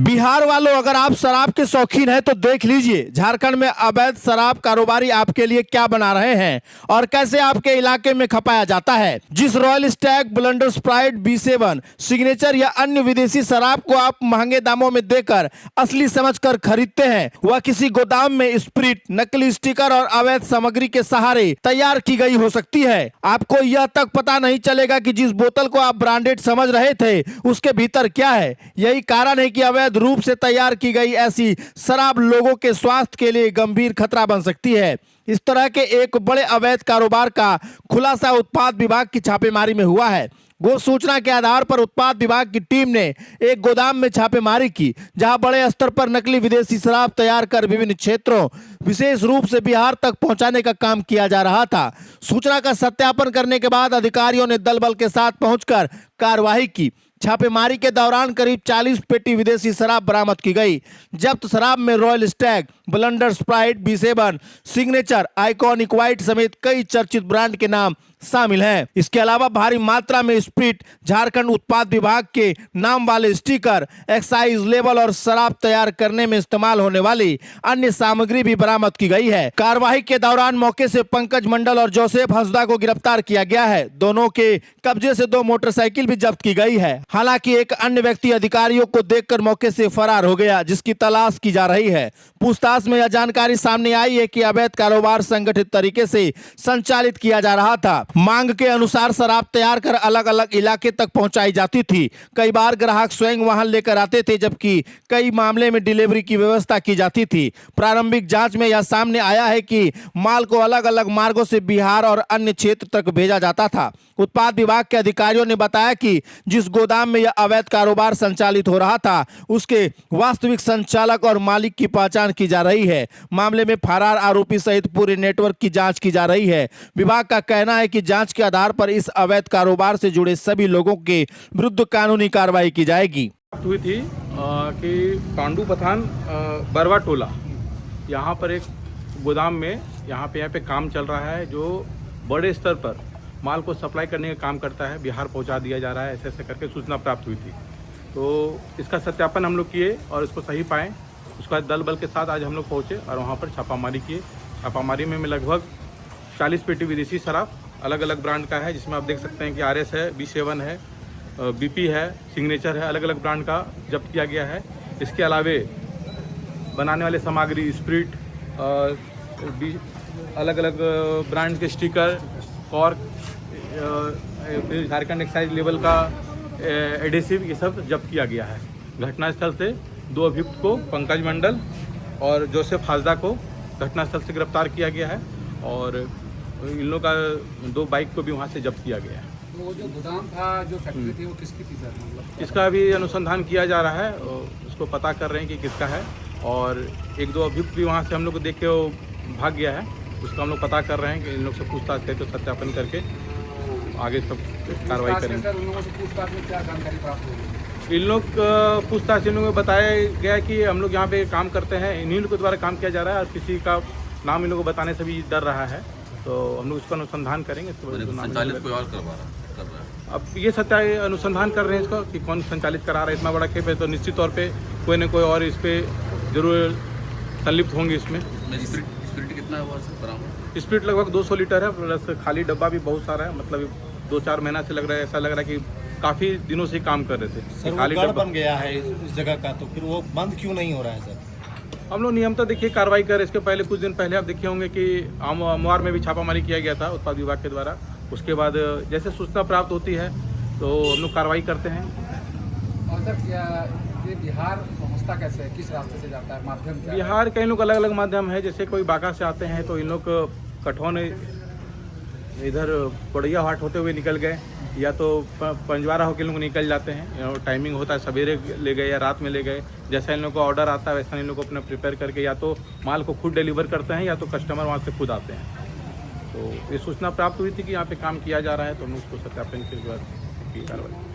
बिहार वालों, अगर आप शराब के शौकीन हैं तो देख लीजिए झारखंड में अवैध शराब कारोबारी आपके लिए क्या बना रहे हैं और कैसे आपके इलाके में खपाया जाता है। जिस royal Stag, blunder Sprite, B7, signature या अन्य विदेशी शराब को आप महंगे दामों में देकर असली समझकर खरीदते हैं, वह किसी गोदाम में स्प्रिट, नकली स्टिकर और अवैध सामग्री के सहारे तैयार की गई हो सकती है। आपको यह तक पता नहीं चलेगा कि जिस बोतल को आप ब्रांडेड समझ रहे थे उसके भीतर क्या है। यही कारण है कि अवैध रूप से तैयार की गई ऐसी शराब लोगों के स्वास्थ्य के लिए गंभीर खतरा बन सकती है। इस तरह के एक बड़े अवैध कारोबार का खुलासा उत्पाद विभाग की छापेमारी में हुआ है। गुप्त सूचना के आधार पर उत्पाद विभाग की टीम ने एक गोदाम में छापेमारी की, जहां बड़े स्तर पर नकली विदेशी शराब तैयार कर विभिन्न क्षेत्रों, विशेष रूप से बिहार तक पहुंचाने का काम किया जा रहा था। सूचना का सत्यापन करने के बाद अधिकारियों ने दल बल के साथ पहुंचकर कार्रवाई की। छापेमारी के दौरान करीब 40 पेटी विदेशी शराब बरामद की गई। जब्त शराब में royal Stag, blunder Sprite, B7, signature, iconic white समेत कई चर्चित ब्रांड के नाम शामिल हैं। इसके अलावा भारी मात्रा में स्प्रिट, झारखंड उत्पाद विभाग के नाम वाले स्टिकर, एक्साइज लेबल और शराब तैयार करने में इस्तेमाल होने वाली अन्य सामग्री भी बरामद की गई है। कार्रवाई के दौरान मौके से पंकज मंडल और जोसेफ हंसदा को गिरफ्तार किया गया है। दोनों के कब्जे से 2 मोटरसाइकिल भी जब्त की गई है। हालांकि एक अन्य व्यक्ति अधिकारियों को देखकर मौके से फरार हो गया, जिसकी तलाश की जा रही है। पूछताछ में यह जानकारी सामने आई है कि अवैध कारोबार संगठित तरीके से संचालित किया जा रहा था। मांग के अनुसार शराब तैयार कर अलग अलग इलाके तक पहुंचाई जाती थी। कई बार ग्राहक स्वयं वाहन लेकर आते थे, जबकि कई मामले में डिलीवरी की व्यवस्था की जाती थी। प्रारंभिक जांच में यह सामने आया है कि माल को अलग अलग मार्गों से बिहार और अन्य क्षेत्र तक भेजा जाता था। उत्पाद विभाग के अधिकारियों ने बताया कि जिस गोदाम में यह अवैध कारोबार संचालित हो रहा था, उसके वास्तविक संचालक और मालिक की पहचान की जा रही है। मामले में फरार आरोपी सहित पूरे नेटवर्क की जांच की जा रही है। विभाग का कहना है कि जांच के आधार पर इस अवैध कारोबार से जुड़े सभी लोगों के विरुद्ध कानूनी कार्रवाई की जाएगी। हुई थी कि पांडू पठान बरवा टोला, यहाँ पर एक गोदाम में यहाँ पे काम चल रहा है, जो बड़े स्तर पर माल को सप्लाई करने का काम करता है। बिहार पहुंचा दिया जा रहा है, ऐसे ऐसे करके सूचना प्राप्त हुई थी। तो इसका सत्यापन हम लोग किए और इसको सही पाएँ। उसके बाद दल बल के साथ आज हम लोग पहुँचे और वहाँ पर छापामारी किए। छापामारी में लगभग 40 पेटी विदेशी शराब अलग अलग ब्रांड का है, जिसमें आप देख सकते हैं कि RS है, B7 है, BP है, सिग्नेचर है, अलग अलग ब्रांड का जब्त किया गया है। इसके अलावे बनाने वाले सामग्री, स्प्रिट, अलग अलग ब्रांड के sticker, cork, Jharkhand excise level का एडेसिव, ये सब जब्त किया गया है। घटनास्थल से 2 अभियुक्त को, पंकज मंडल और जोसेफ हंसदा को घटनास्थल से गिरफ्तार किया गया है और इन लोगों का 2 बाइक को भी वहाँ से जब्त किया गया है। तो वो जो गोदाम था, जो फैक्ट्री थी, वो किसकी थी सर? मतलब इसका अभी अनुसंधान किया जा रहा है, उसको पता कर रहे हैं कि किसका है। और 1-2 अभियुक्त भी वहाँ से हम लोग को देख के वो भाग गया है, उसका हम लोग पता कर रहे हैं कि इन लोग से पूछताछ करके सत्यापन करके आगे सब कार्रवाई करेंगे। सर, उन लोगों से पूछताछ में क्या जानकारी प्राप्त होगी? इन लोग पूछताछ इन लोगों को बताया गया कि हम लोग यहाँ पे काम करते हैं, इन्हीं लोग के द्वारा काम किया जा रहा है और किसी का नाम इन लोगों को बताने से भी डर रहा है। तो हम लोग इसका अनुसंधान करेंगे। संचालित कोई और कर रहा है? अब ये सत्य अनुसंधान कर रहे हैं इसका कि कौन संचालित करा रहा है। इतना बड़ा खेप है तो निश्चित तौर पे कोई न कोई और इस पे जरूर संलिप्त होंगे। इसमें स्पिरिट कितना हुआ बरामद? स्पिरिट लगभग 200 लीटर है, प्लस खाली डब्बा भी बहुत सारा है। मतलब 2-4 महीना से लग रहा है, ऐसा लग रहा है कि काफ़ी दिनों से काम कर रहे थे। सर, खाली डब्बा बन गया है इस जगह का, तो फिर वो बंद क्यों नहीं हो रहा है सर? हम लोग नियमतः देखिए कार्रवाई कर। इसके पहले कुछ दिन पहले आप देखे होंगे कि अमवार में भी छापामारी किया गया था उत्पाद विभाग के द्वारा। उसके बाद जैसे सूचना प्राप्त होती है तो हम लोग कार्रवाई करते हैं। और सर, क्या ये बिहार पहुँचता कैसे है, किस रास्ते से जाता है, माध्यम क्या है? बिहार कई लोग अलग अलग माध्यम है। जैसे कोई बांका से आते हैं तो इन लोग कठौन इधर पड़िया हाट होते हुए निकल गए, या तो पंजवारा होकर लोग निकल जाते हैं। टाइमिंग होता है, सवेरे ले गए या रात में ले गए। जैसा इन लोग को ऑर्डर आता है वैसा इन लोग को अपना प्रिपेयर करके या तो माल को खुद डिलीवर करते हैं या तो कस्टमर वहाँ से खुद आते हैं। तो ये सूचना प्राप्त हुई थी कि यहाँ पे काम किया जा रहा है, तो हम उसको सत्यापन के बाद की कार्रवाई